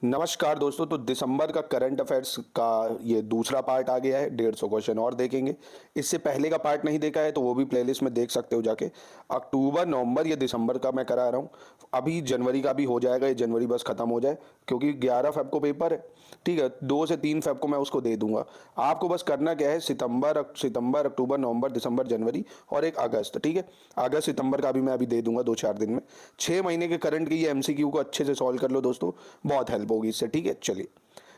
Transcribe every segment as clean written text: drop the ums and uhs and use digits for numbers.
नमस्कार दोस्तों। तो दिसंबर का करंट अफेयर्स का ये दूसरा पार्ट आ गया है। 150 क्वेश्चन और देखेंगे। इससे पहले का पार्ट नहीं देखा है तो वो भी प्लेलिस्ट में देख सकते हो जाके। अक्टूबर, नवंबर या दिसंबर का मैं करा रहा हूँ। अभी जनवरी का भी हो जाएगा, ये जनवरी बस खत्म हो जाए क्योंकि 11 फेब को पेपर है। ठीक है, 2 से 3 फेब को मैं उसको दे दूंगा। आपको बस करना क्या है, सितंबर, अक्टूबर, नवंबर, दिसंबर, जनवरी और एक अगस्त। ठीक है, अगस्त सितंबर का भी मैं अभी दे दूंगा 2-4 दिन में। 6 महीने के करंट के ये एमसीक्यू को अच्छे से सॉल्व कर लो दोस्तों, बहुत हेल्प होगी इससे। ठीक है, चलिए,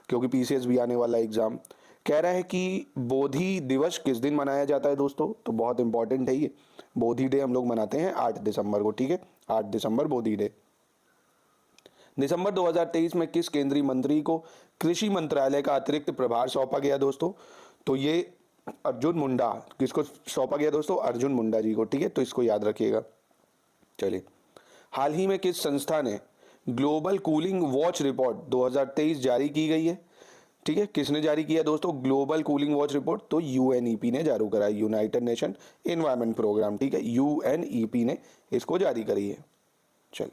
क्योंकि पीसीएस भी आने वाला एग्जाम। कह रहा है कि बोधि दिवस किस दिन मनाया जाता है दोस्तों, तो बहुत इंपॉर्टेंट है ये। बोधि डे हम लोग मनाते हैं 8 दिसंबर को। ठीक है, 8 दिसंबर बोधि डे। दिसंबर 2023 में किस केंद्रीय मंत्री को कृषि मंत्रालय का अतिरिक्त प्रभार सौंपा गया दोस्तों, तो ये अर्जुन मुंडा। किसको सौंपा गया दोस्तों? अर्जुन मुंडा जी को। ठीक है, तो इसको याद रखिएगा। चलिए, हाल ही में किस संस्था ने ग्लोबल कूलिंग वॉच रिपोर्ट 2023 जारी की गई है? ठीक है, किसने जारी किया दोस्तों ग्लोबल कूलिंग वॉच रिपोर्ट? तो यूएनईपी ने जारी करा, यूनाइटेड नेशन एनवायरमेंट प्रोग्राम। ठीक है, यूएनईपी ने इसको जारी करी है। चल,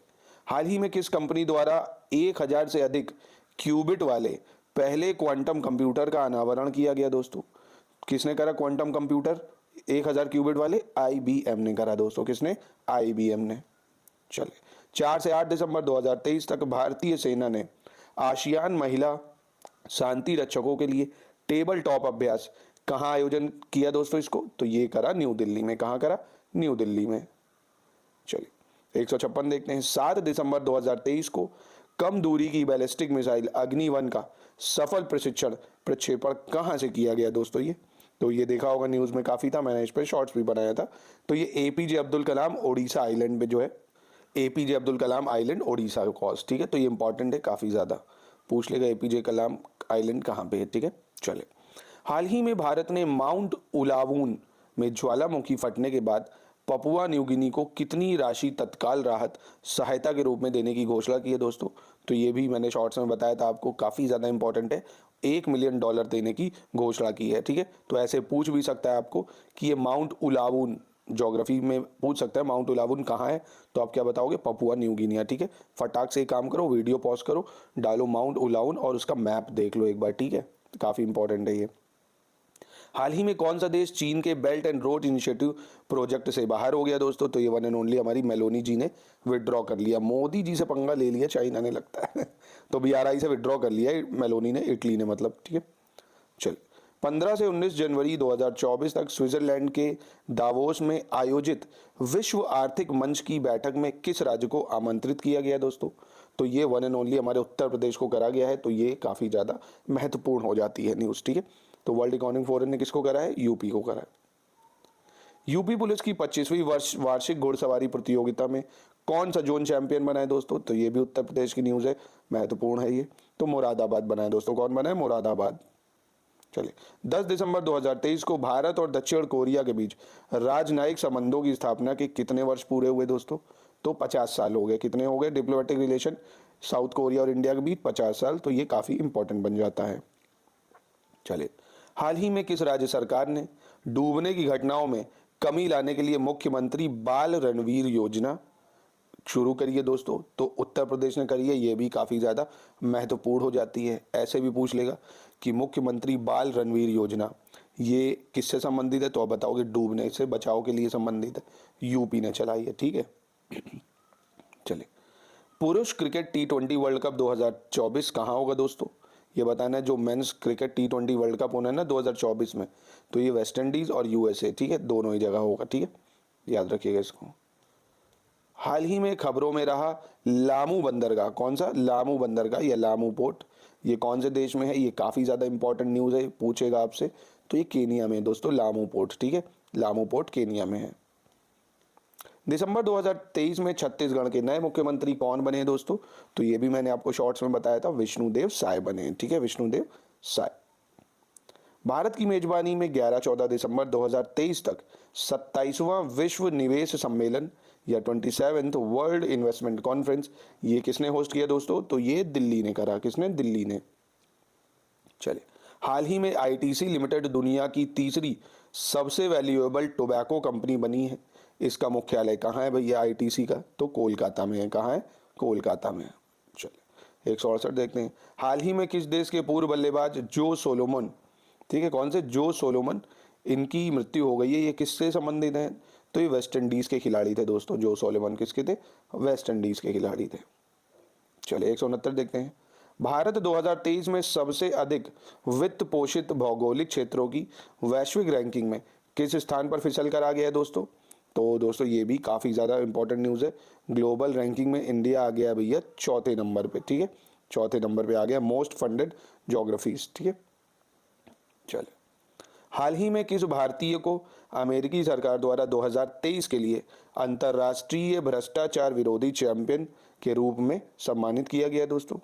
हाल ही में किस कंपनी द्वारा 1000 से अधिक क्यूबिट वाले पहले क्वांटम कंप्यूटर का अनावरण किया गया दोस्तों? किसने करा क्वांटम कंप्यूटर 1000 क्यूबिट वाले? आईबीएम ने करा दोस्तों। किसने? आईबीएम ने। चले, 4 से 8 दिसंबर 2023 तक भारतीय सेना ने आसियान महिला शांति रक्षकों के लिए टेबल टॉप अभ्यास कहाँ आयोजन किया दोस्तों इसको? तो ये करा न्यू दिल्ली में। कहाँ करा? न्यू दिल्ली में। चलिए, 156 देखते हैं। 7 दिसंबर 2023 को कम दूरी की बैलिस्टिक मिसाइल अग्नि-1 का सफल प्रक्षेपण कहाँ से किया गया दोस्तों? ये तो ये देखा होगा, न्यूज़ में काफ़ी था, मैंने इस पर शॉर्ट्स भी बनाया था। तो ये एपीजे अब्दुल कलाम ओडिशा आइलैंड पे जो है, APJ Abdul Kalam island Odisha cost. ठीक है, तो ये इंपॉर्टेंट है, काफ़ी ज़्यादा पूछ लेगा एपीजे कलाम आइलैंड कहाँ पे है। ठीक है, चले, हाल ही में भारत ने माउंट उलावून में ज्वालामुखी फटने के बाद पपुआ न्यू गिनी को कितनी राशि तत्काल राहत सहायता के रूप में देने की घोषणा की है दोस्तों? तो ये भी मैंने शॉर्ट्स में बताया था आपको, काफ़ी ज़्यादा इंपॉर्टेंट है। $1 मिलियन देने की घोषणा की है। ठीक है, तो ऐसे पूछ भी सकता है आपको कि ये माउंट उलावून, ज्योग्राफी में पूछ सकता है माउंट उलावून कहाँ है, तो आप क्या बताओगे? Papua new Guinea. ठीक है, फटाक से एक काम करो, वीडियो पॉज करो, डालो माउंट उलावून और उसका मैप देख लो एक बार। ठीक है, काफ़ी इंपॉर्टेंट है ये। हाल ही में कौन सा देश चीन के belt and road initiative project से बाहर हो गया दोस्तों? तो ये वन एंड ओनली हमारी मेलोनी जी ने विड्रॉ कर लिया। मोदी जी से पंगा ले लिया चाइना ने, लगता है तो बीआरआई से विड्रॉ कर लिया मेलोनी ने, इटली ने मतलब। ठीक है, चल, 15 से 19 जनवरी 2024 तक स्विट्जरलैंड के दावोस में आयोजित विश्व आर्थिक मंच की बैठक में किस राज्य को आमंत्रित किया गया दोस्तों? तो ये वन एंड ओनली हमारे उत्तर प्रदेश को करा गया है। तो ये काफ़ी ज़्यादा महत्वपूर्ण हो जाती है न्यूज़। ठीक है, तो वर्ल्ड इकोनॉमिक फोरम ने किसको करा है? यूपी को करा है। यूपी पुलिस की 25वीं वार्षिक घुड़सवारी प्रतियोगिता में कौन सा जोन चैंपियन बना है दोस्तों? तो ये भी उत्तर प्रदेश की न्यूज़ है, महत्वपूर्ण है ये। तो मुरादाबाद बना है दोस्तों। कौन बना है? मुरादाबाद। चलिए, 10 दिसंबर 2023 को भारत और दक्षिण कोरिया के बीच राजनयिक संबंधों की स्थापना के कितने वर्ष पूरे हुए दोस्तों? तो 50 साल हो गए। कितने हो गए डिप्लोमेटिक रिलेशन साउथ कोरिया और इंडिया के बीच? 50 साल। तो ये काफ़ी इंपॉर्टेंट बन जाता है। चलिए, हाल ही में किस राज्य सरकार ने डूबने की घटनाओं में कमी लाने के लिए मुख्यमंत्री बाल रणवीर योजना शुरू करी है दोस्तों? तो उत्तर प्रदेश ने करी है। ये भी काफ़ी ज़्यादा महत्वपूर्ण हो जाती है। ऐसे भी पूछ लेगा कि मुख्यमंत्री बाल रणवीर योजना ये किससे संबंधित है? तो आप बताओगे डूबने से बचाव के लिए संबंधित है, यूपी ने चलाई है। ठीक है, चलिए, पुरुष क्रिकेट T20 वर्ल्ड कप 2024 कहाँ होगा दोस्तों? ये बताना है। जो men's cricket T20 world cup होना है ना 2024 में, तो ये वेस्ट इंडीज़ और यूएसए, ठीक है, दोनों ही जगह होगा। ठीक है, याद रखिएगा इसको। हाल ही में खबरों में रहा लामू बंदरगाह, कौन सा? लामू बंदरगाह या लामू पोर्ट, ये कौन से देश में है? ये काफ़ी ज़्यादा इंपॉर्टेंट न्यूज़ है, पूछेगा आपसे। तो ये केनिया में है दोस्तों, लामू पोर्ट। ठीक है, लामू पोर्ट केनिया में है। दिसंबर 2023 में छत्तीसगढ़ के नए मुख्यमंत्री कौन बने हैं दोस्तों? तो ये भी मैंने आपको शॉर्ट्स में बताया था, विष्णुदेव साय बने हैं। ठीक है, विष्णुदेव साय। भारत की मेजबानी में 11-14 दिसंबर 2023 तक 27वां विश्व निवेश सम्मेलन या 27th वर्ल्ड इन्वेस्टमेंट कॉन्फ्रेंस, ये किसने होस्ट किया दोस्तों? तो ये दिल्ली ने करा। किसने? दिल्ली ने। चलिए, हाल ही में आईटीसी लिमिटेड दुनिया की तीसरी सबसे वैल्यूएबल टोबैको कंपनी बनी है। इसका मुख्यालय कहाँ है भैया आईटीसी का? तो कोलकाता में है। कहाँ है? कोलकाता में है। चलिए, 168 देखते हैं। हाल ही में किस देश के पूर्व बल्लेबाज जो सोलोमन, ठीक है, कौन से, जो सोलोमन, इनकी मृत्यु हो गई है। ये किससे संबंधित है? तो ये वेस्ट इंडीज के खिलाड़ी थे दोस्तों। जो सोलोमन किसके थे? वेस्ट इंडीज के खिलाड़ी थे। चलिए 169 देखते हैं। भारत 2023 में सबसे अधिक वित्त पोषित भौगोलिक क्षेत्रों की वैश्विक रैंकिंग में किस स्थान पर फिसल कर आ गया है दोस्तों? तो दोस्तों ये भी काफ़ी ज़्यादा इंपॉर्टेंट न्यूज़ है। ग्लोबल रैंकिंग में इंडिया आ गया भैया चौथे नंबर पे, ठीक है, चौथे नंबर पे आ गया, मोस्ट फंडेड जोग्राफीज, ठीक है। चलिए, हाल ही में किस भारतीय को अमेरिकी सरकार द्वारा 2023 के लिए अंतर्राष्ट्रीय भ्रष्टाचार विरोधी चैंपियन के रूप में सम्मानित किया गया दोस्तों?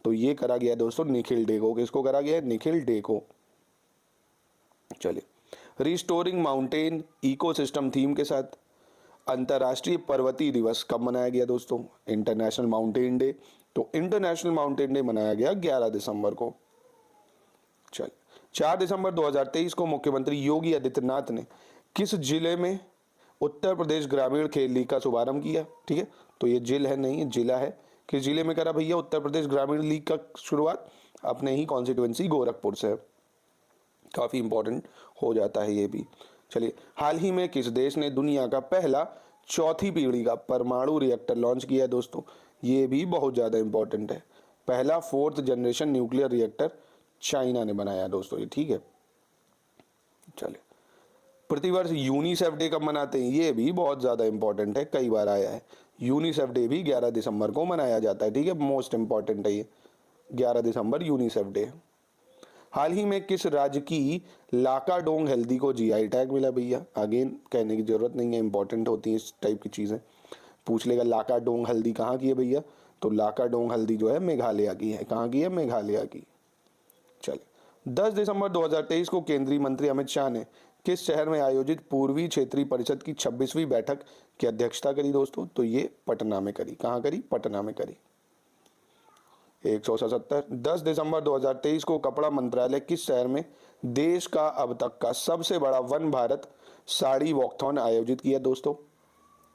तो ये करा गया दोस्तों निखिल डे को। किसको करा गया है? निखिल डे को। चलिए, रिस्टोरिंग माउंटेन इकोसिस्टम थीम के साथ अंतर्राष्ट्रीय पर्वतीय दिवस कब मनाया गया दोस्तों? International mountain day. तो इंटरनेशनल माउंटेन डे मनाया गया 11 दिसंबर को। चलिए, 4 दिसंबर 2023 को मुख्यमंत्री योगी आदित्यनाथ ने किस जिले में उत्तर प्रदेश ग्रामीण खेल लीग का शुभारंभ किया? ठीक है, तो ये जिल है नहीं, जिला है। किस जिले में करा भैया उत्तर प्रदेश ग्रामीण लीग का शुरुआत? अपने ही कॉन्स्टिट्यूएंसी गोरखपुर से। काफ़ी इंपॉर्टेंट हो जाता है ये भी। चलिए, हाल ही में किस देश ने दुनिया का पहला चौथी पीढ़ी का परमाणु रिएक्टर लॉन्च किया है दोस्तों? ये भी बहुत ज़्यादा इंपॉर्टेंट है। पहला 4th generation nuclear reactor China ने बनाया दोस्तों ये, ठीक है। चलिए, प्रतिवर्ष यूनिसेफ डे कब मनाते हैं? ये भी बहुत ज़्यादा इंपॉर्टेंट है, कई बार आया है। यूनिसेफ डे भी 11 दिसंबर को मनाया जाता है, ठीक है, मोस्ट इंपॉर्टेंट है ये, 11 दिसंबर यूनिसेफ डे। हाल ही में किस राज्य की लाकाडोंग हल्दी को जीआई टैग मिला भैया? अगेन कहने की जरूरत नहीं है, इंपॉर्टेंट होती है इस टाइप की चीज़ें। पूछ लेगा लाकाडोंग हल्दी कहाँ की है भैया? तो लाकाडोंग हल्दी जो है मेघालय की है। कहाँ की है? मेघालय की। चलिए, 10 दिसंबर 2023 को केंद्रीय मंत्री अमित शाह ने किस शहर में आयोजित पूर्वी क्षेत्रीय परिषद की 26वीं बैठक की अध्यक्षता करी दोस्तों? तो ये पटना में करी। कहाँ करी? पटना में करी। 177, 10 दिसंबर 2023 को कपड़ा मंत्रालय किस शहर में देश का अब तक का सबसे बड़ा वन भारत साड़ी वॉकथॉन आयोजित किया दोस्तों?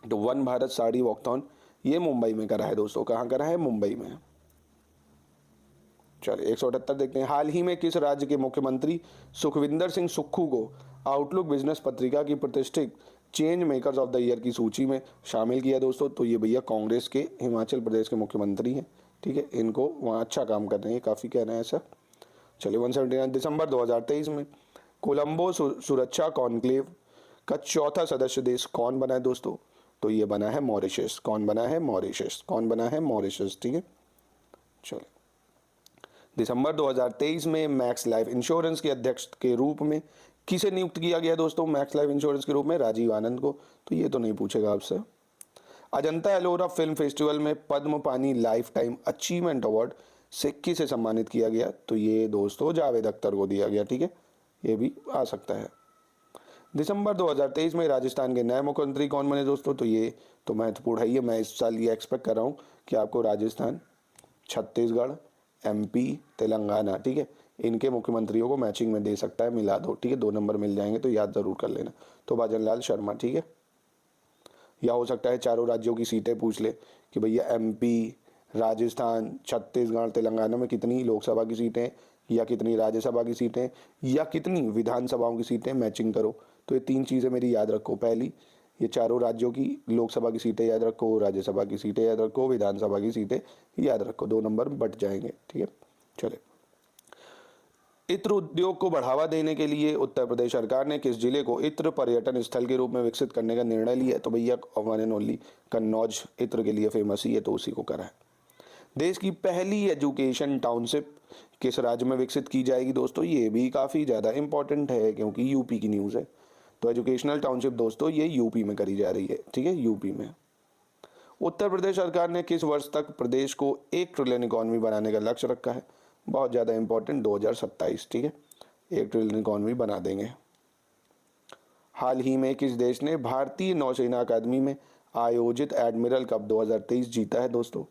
तो वन भारत साड़ी वॉकथॉन ये मुंबई में करा है दोस्तों। कहाँ करा है? मुंबई में। चलिए 178 देखते हैं। हाल ही में किस राज्य के मुख्यमंत्री सुखविंदर सिंह सुक्खू को आउटलुक बिजनेस पत्रिका की प्रतिष्ठित change makers of the year की सूची में शामिल किया दोस्तों? तो ये भैया कांग्रेस के हिमाचल प्रदेश के मुख्यमंत्री हैं, ठीक है, इनको वहाँ अच्छा काम कर रहे हैं, काफ़ी कहना है ऐसा। चलिए 179 दिसंबर 2023 में कोलंबो सुरक्षा कॉन्क्लेव का चौथा सदस्य देश कौन बना है दोस्तों? तो ये बना है मॉरिशस। कौन बना है? मॉरिशस। कौन बना है? मॉरिशस, ठीक है। चलिए, दिसंबर 2023 में मैक्स लाइफ इंश्योरेंस के अध्यक्ष के रूप में किसे नियुक्त किया गया दोस्तों? मैक्स लाइफ इंश्योरेंस के रूप में राजीव आनंद को। तो ये तो नहीं पूछेगा आपसे। अजंता एलोरा फिल्म फेस्टिवल में पद्म पानी लाइफ टाइम अचीवमेंट अवार्ड से किसे सम्मानित किया गया? तो ये दोस्तों जावेद अख्तर को दिया गया, ठीक है, ये भी आ सकता है। दिसंबर 2023 में राजस्थान के नए मुख्यमंत्री कौन बने दोस्तों? तो ये तो महत्वपूर्ण है, ये मैं इस साल ये एक्सपेक्ट कर रहा हूँ कि आपको राजस्थान, छत्तीसगढ़, एमपी, तेलंगाना, ठीक है, इनके मुख्यमंत्रियों को मैचिंग में दे सकता है, मिला दो, ठीक है, 2 नंबर मिल जाएंगे तो याद जरूर कर लेना। तो भजन लाल शर्मा, ठीक है। या हो सकता है चारों राज्यों की सीटें पूछ ले कि भैया एमपी, राजस्थान, छत्तीसगढ़, तेलंगाना में कितनी लोकसभा की सीटें या कितनी राज्यसभा की सीटें या कितनी विधानसभाओं की सीटें, मैचिंग करो। तो ये 3 चीज़ें मेरी याद रखो। पहली, ये चारों राज्यों की लोकसभा की सीटें याद रखो, राज्यसभा की सीटें याद रखो, विधानसभा की सीटें याद रखो, 2 नंबर बट जाएंगे, ठीक है। चले, इत्र उद्योग को बढ़ावा देने के लिए उत्तर प्रदेश सरकार ने किस जिले को इत्र पर्यटन स्थल के रूप में विकसित करने का निर्णय लिया? तो भैया वन एंड ओनली कन्नौज इत्र के लिए फेमस ही है, तो उसी को करा है। देश की पहली एजुकेशन टाउनशिप किस राज्य में विकसित की जाएगी दोस्तों? ये भी काफ़ी ज़्यादा इंपॉर्टेंट है क्योंकि यूपी की न्यूज़ है। तो एजुकेशनल टाउनशिप दोस्तों ये यूपी में करी जा रही है, ठीक है, यूपी में। उत्तर प्रदेश सरकार ने किस वर्ष तक प्रदेश को 1 ट्रिलियन इकॉनमी बनाने का लक्ष्य रखा है? बहुत ज़्यादा इंपॉर्टेंट, 2027, ठीक है, 1 ट्रिलियन इकॉनमी बना देंगे। हाल ही में किस देश ने भारतीय नौसेना अकादमी में आयोजित एडमिरल कप 2023 जीता है दोस्तों?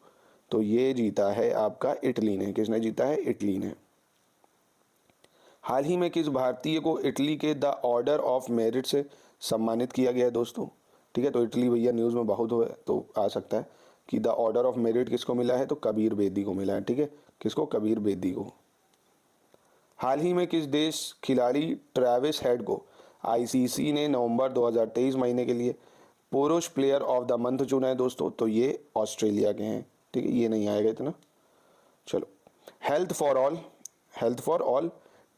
तो ये जीता है आपका इटली ने। किसने जीता है? इटली ने। हाल ही में किस भारतीय को इटली के द ऑर्डर ऑफ मेरिट से सम्मानित किया गया है दोस्तों? ठीक है, तो इटली भैया न्यूज़ में बहुत हुआ तो आ सकता है। कि द ऑर्डर ऑफ मेरिट किसको मिला है, तो कबीर बेदी को मिला है, ठीक है, किसको, कबीर बेदी को। हाल ही में किस देश खिलाड़ी ट्रेविस हेड को आईसीसी ने नवंबर 2023 महीने के लिए पुरुष प्लेयर ऑफ द मंथ चुना है दोस्तों, तो ये ऑस्ट्रेलिया के हैं, ठीक है, ये नहीं आएगा इतना। चलो, health for all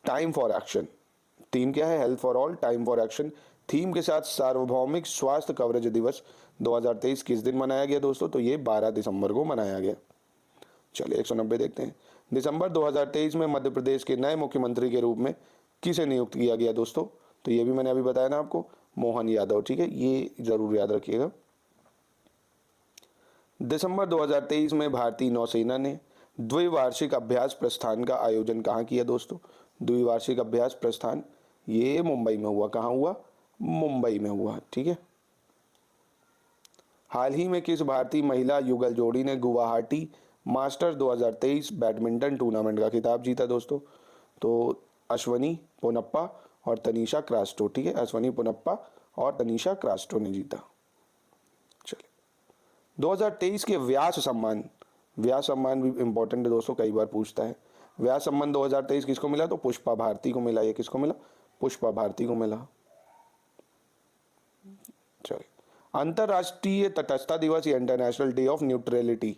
time for action, theme क्या है, health for all time for action, theme के साथ सार्वभौमिक स्वास्थ्य कवरेज दिवस 2023 किस दिन मनाया गया दोस्तों, तो ये 12 दिसंबर को मनाया गया। चलिए 190 देखते हैं। दिसंबर 2023 में मध्य प्रदेश के नए मुख्यमंत्री के रूप में किसे नियुक्त किया गया दोस्तों, तो ये भी मैंने अभी बताया ना आपको, मोहन यादव, ठीक है, ये जरूर याद रखिएगा। दिसंबर 2023 में भारतीय नौसेना ने द्विवार्षिक अभ्यास प्रस्थान का आयोजन कहाँ किया दोस्तों, द्विवार्षिक अभ्यास प्रस्थान ये मुंबई में हुआ, कहाँ हुआ, मुंबई में हुआ, ठीक है। हाल ही में किस भारतीय महिला युगल जोड़ी ने गुवाहाटी मास्टर्स 2023 बैडमिंटन टूर्नामेंट का खिताब जीता दोस्तों, तो अश्वनी पोनप्पा और तनीषा क्रास्टो, ठीक है, अश्वनी पोनप्पा और तनीषा क्रास्टो ने जीता। चलिए 2023 के व्यास सम्मान भी इंपॉर्टेंट है दोस्तों, कई बार पूछता है। व्यास सम्मान 2023 किसको मिला, तो पुष्पा भारती को मिला, ये किसको मिला, पुष्पा भारती को मिला। चलिए अंतर्राष्ट्रीय तटस्थता दिवस या इंटरनेशनल डे ऑफ न्यूट्रलिटी,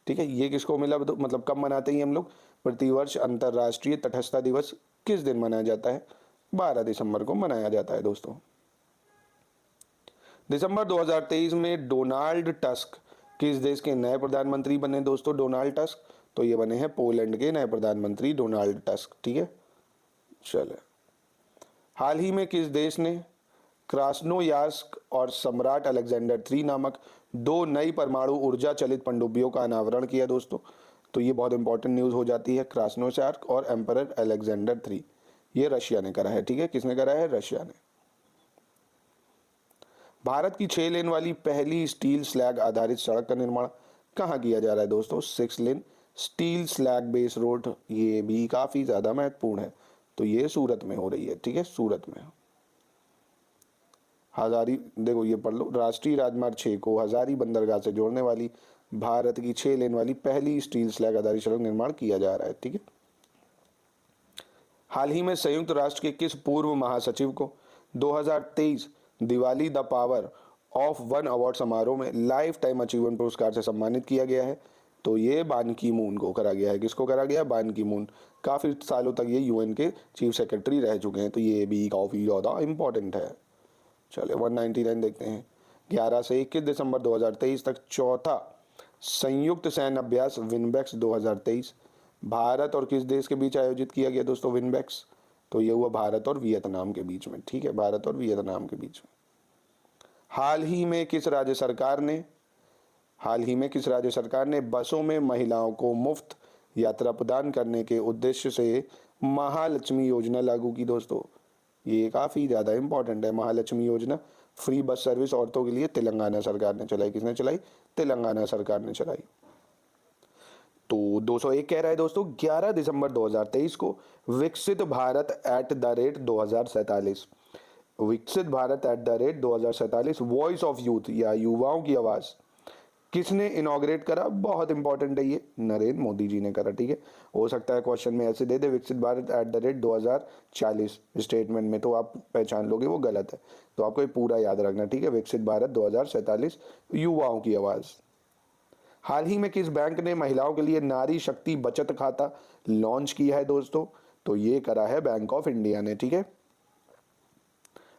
ठीक है, ये किसको मिला, मतलब कब मनाते हैं हम लोग, प्रतिवर्ष अंतर्राष्ट्रीय तटस्थता दिवस किस दिन मनाया जाता है, 12 दिसंबर को मनाया जाता है दोस्तों। दिसंबर 2023 में डोनाल्ड टस्क किस देश के नए प्रधानमंत्री बने दोस्तों, डोनाल्ड टस्क, तो ये बने हैं पोलैंड के नए प्रधानमंत्री डोनाल्ड टस्क, ठीक है। चले, हाल ही में किस देश ने क्रास्नोयार्स्क और सम्राट अलेक्जेंडर 3 नामक 2 नई परमाणु ऊर्जा चलित पनडुब्बियों का अनावरण किया दोस्तों, तो ये बहुत इंपॉर्टेंट न्यूज़ हो जाती है। क्रास्नोयार्स्क और एम्परर अलेक्जेंडर 3 ये रशिया ने करा है, ठीक है, किसने करा है, रशिया ने। भारत की 6 लेन वाली पहली स्टील स्लैग आधारित सड़क का निर्माण कहाँ किया जा रहा है दोस्तों, 6 लेन स्टील स्लैग बेस रोड, ये भी काफ़ी ज़्यादा महत्वपूर्ण है, तो ये सूरत में हो रही है, ठीक है, सूरत में। हजारी, देखो ये पढ़ लो, राष्ट्रीय राजमार्ग 6 को हजारी बंदरगाह से जोड़ने वाली भारत की 6 लेन वाली पहली स्टील स्लैग आधारित सड़क निर्माण किया जा रहा है, ठीक है। हाल ही में संयुक्त राष्ट्र के किस पूर्व महासचिव को 2023 Diwali the power of one award समारोह में लाइफ टाइम अचीवमेंट पुरस्कार से सम्मानित किया गया है, तो ये बान की मून को करा गया है, किसको करा गया, बान की मून, काफ़ी सालों तक ये यूएन के चीफ सेक्रेटरी रह चुके हैं, तो ये भी काफ़ी ज़्यादा इंपॉर्टेंट है। चलिए 199 देखते हैं। 11 से 21 दिसंबर 2023 तक चौथा संयुक्त सैन्य अभ्यास विनबैक्स 2023 भारत और किस देश के बीच आयोजित किया गया दोस्तों, विनबैक्स, तो ये हुआ भारत और वियतनाम के बीच में, ठीक है, भारत और वियतनाम के बीच में। हाल ही में किस राज्य सरकार ने बसों में महिलाओं को मुफ्त यात्रा प्रदान करने के उद्देश्य से महालक्ष्मी योजना लागू की दोस्तों, ये काफ़ी ज़्यादा इंपॉर्टेंट है। महालक्ष्मी योजना फ्री बस सर्विस औरतों के लिए तेलंगाना सरकार ने चलाई, किसने चलाई, तेलंगाना सरकार ने चलाई। तो 201 कह रहा है दोस्तों 11 दिसंबर 2023 को विकसित भारत @2047 विकसित भारत @2047 वॉइस ऑफ यूथ या युवाओं की आवाज़ किसने इनॉग्रेट करा, बहुत इंपॉर्टेंट है ये, नरेंद्र मोदी जी ने करा, ठीक है। हो सकता है क्वेश्चन में ऐसे दे दे विकसित भारत @2040 स्टेटमेंट में, तो आप पहचान लोगे वो गलत है, तो आपको ये पूरा याद रखना, ठीक है, विकसित भारत 2047 युवाओं की आवाज़। हाल ही में किस बैंक ने महिलाओं के लिए नारी शक्ति बचत खाता लॉन्च किया है दोस्तों, तो ये करा है बैंक ऑफ इंडिया ने, ठीक है।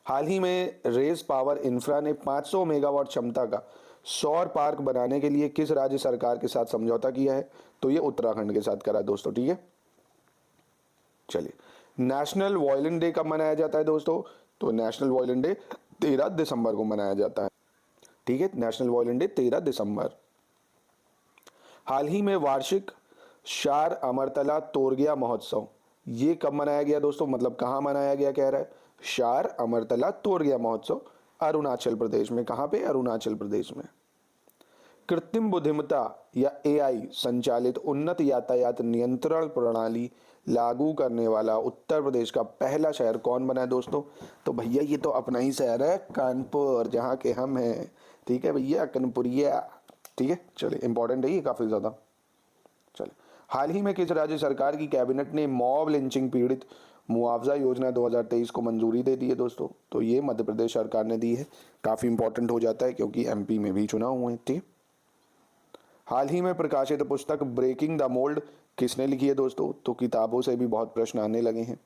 हाल ही में रेस पावर इंफ्रा ने 500 मेगावाट क्षमता का सौर पार्क बनाने के लिए किस राज्य सरकार के साथ समझौता किया है, तो ये उत्तराखंड के साथ करा दोस्तों, ठीक है। चलिए नेशनल वायलिन डे कब मनाया जाता है दोस्तों, तो नेशनल वायलिन डे 13 दिसंबर को मनाया जाता है, ठीक है, नेशनल वायलिन डे 13 दिसंबर। हाल ही में वार्षिक शार अमरतला तोरगिया महोत्सव ये कब मनाया गया दोस्तों, मतलब कहाँ मनाया गया, कह रहा है शार अमरतला तोरगिया महोत्सव अरुणाचल प्रदेश में, कहाँ पे, अरुणाचल प्रदेश में। कृत्रिम बुद्धिमत्ता या एआई संचालित उन्नत यातायात नियंत्रण प्रणाली लागू करने वाला उत्तर प्रदेश का पहला शहर कौन बना है दोस्तों, तो भैया ये तो अपना ही शहर है कानपुर, जहाँ के हम हैं, ठीक है भैया, कानपुरिया। ठीक है, चलिए इंपॉर्टेंट है ये काफ़ी ज़्यादा। चलिए, हाल ही में किस राज्य सरकार की कैबिनेट ने मॉब लिंचिंग पीड़ित मुआवजा योजना 2023 को मंजूरी दे दी है दोस्तों? तो ये मध्य प्रदेश सरकार ने दी है। काफ़ी इंपॉर्टेंट हो जाता है क्योंकि एमपी में भी चुनाव हुए हैं, ठीक है। हाल ही में प्रकाशित पुस्तक ब्रेकिंग द मोल्ड किसने लिखी है दोस्तों? तो किताबों से भी बहुत प्रश्न आने लगे हैं।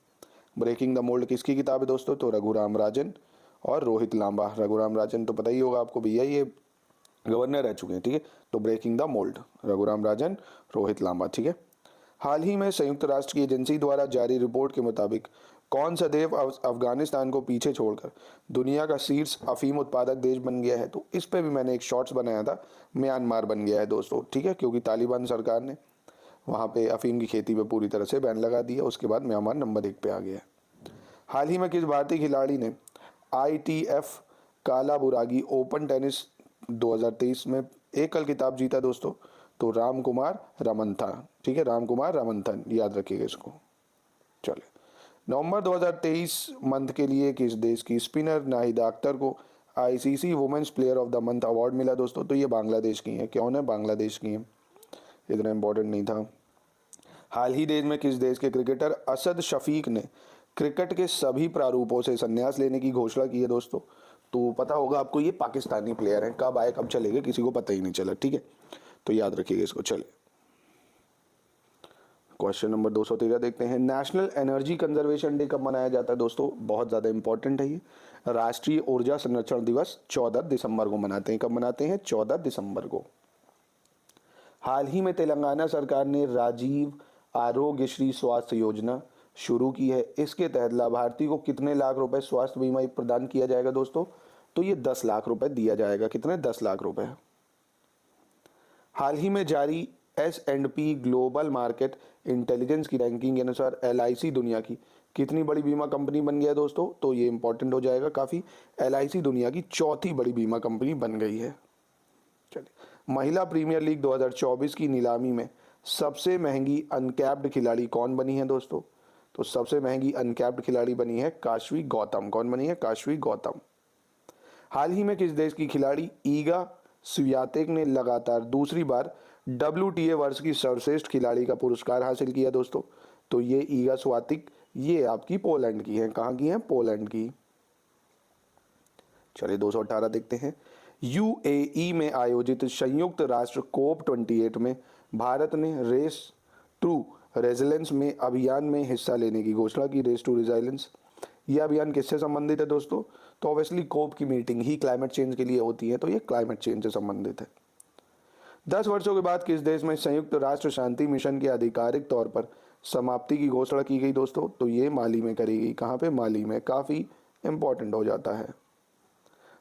ब्रेकिंग द मोल्ड किसकी किताब है दोस्तों? तो रघुराम राजन और रोहित लांबा। रघुराम राजन तो पता ही होगा आपको भैया, ये गवर्नर रह चुके हैं, ठीक है। तो breaking the mould, Raghuram Rajan, Rohit Lamba, ठीक है। हाल ही में संयुक्त राष्ट्र की एजेंसी द्वारा जारी रिपोर्ट के मुताबिक कौन सा देश अफगानिस्तान को पीछे छोड़कर दुनिया का शीर्ष अफीम उत्पादक देश बन गया है? तो इस पे भी मैंने एक शॉर्ट्स बनाया था। म्यांमार बन गया है दोस्तों, ठीक है, क्योंकि तालिबान सरकार ने वहाँ पे अफीम की खेती पे पूरी तरह से बैन लगा दिया। उसके बाद म्यांमार नंबर 1 पे आ गया है। हाल ही में किस भारतीय खिलाड़ी ने ITF कालाबुरागी ओपन टेनिस 2023 में एकल खिताब जीता दोस्तों? तो रामकुमार रामनाथन, ठीक है, रामकुमार रामनाथन, याद रखिएगा इसको। चलिए, नवंबर 2023 मंथ के लिए किस देश की स्पिनर नाहिदा अख्तर को ICC women's player of the month award मिला दोस्तों? तो ये बांग्लादेश की है। कौन है? बांग्लादेश की है। इतना इंपॉर्टेंट नहीं था। हाल ही देश में किस देश के क्रिकेटर असद शफीक ने क्रिकेट के सभी प्रारूपों से संन्यास लेने की घोषणा की है दोस्तों? तो पता होगा आपको, ये पाकिस्तानी प्लेयर हैं। कब आए कब चले गए किसी को पता ही नहीं चला, ठीक है, तो याद रखिएगा इसको। चलिए, क्वेश्चन नंबर 213 देखते हैं। नेशनल एनर्जी कंजर्वेशन डे कब मनाया जाता है दोस्तों? बहुत ज़्यादा इंपॉर्टेंट है ये। राष्ट्रीय ऊर्जा संरक्षण दिवस 14 दिसंबर को मनाते हैं। कब मनाते हैं? 14 दिसंबर को। हाल ही में तेलंगाना सरकार ने राजीव आरोग्यश्री स्वास्थ्य योजना शुरू की है। इसके तहत लाभार्थी को कितने लाख रुपए स्वास्थ्य बीमा प्रदान किया जाएगा दोस्तों? तो ये 10 लाख रुपए दिया जाएगा। कितने? 10 लाख रुपए। हाल ही में जारी S&P ग्लोबल मार्केट इंटेलिजेंस की रैंकिंग के अनुसार LIC दुनिया की कितनी बड़ी बीमा कंपनी बन गया है दोस्तों? तो ये इंपॉर्टेंट हो जाएगा काफ़ी। LIC दुनिया की चौथी बड़ी बीमा कंपनी बन गई है। चलिए, महिला प्रीमियर लीग 2024 की नीलामी में सबसे महंगी अनकैप्ड खिलाड़ी कौन बनी है दोस्तों? तो सबसे महंगी अनकैप्ड खिलाड़ी बनी है काशवी गौतम। कौन बनी है? काशवी गौतम। हाल ही में किस देश की खिलाड़ी ईगा स्वियातेक ने लगातार दूसरी बार WTA वर्ष की सर्वश्रेष्ठ खिलाड़ी का पुरस्कार हासिल किया दोस्तों? तो ये ईगा स्वियातेक, ये आपकी पोलैंड की है। कहाँ की है? पोलैंड की। चलिए, 218 देखते हैं। UAE में आयोजित संयुक्त राष्ट्र COP28 में भारत ने रेस टू रेजिलेंस में अभियान में हिस्सा लेने की घोषणा की। रेस टू रेजिलेंस, यह अभियान किससे संबंधित है दोस्तों? तो ऑब्वियसली कोप की मीटिंग ही क्लाइमेट चेंज के लिए होती है, तो ये क्लाइमेट चेंज से संबंधित है। 10 वर्षों के बाद किस देश में संयुक्त राष्ट्र शांति मिशन के आधिकारिक तौर पर समाप्ति की घोषणा की गई दोस्तों? तो ये माली में करी गई। कहाँ पे? माली में। काफ़ी इंपॉर्टेंट हो जाता है।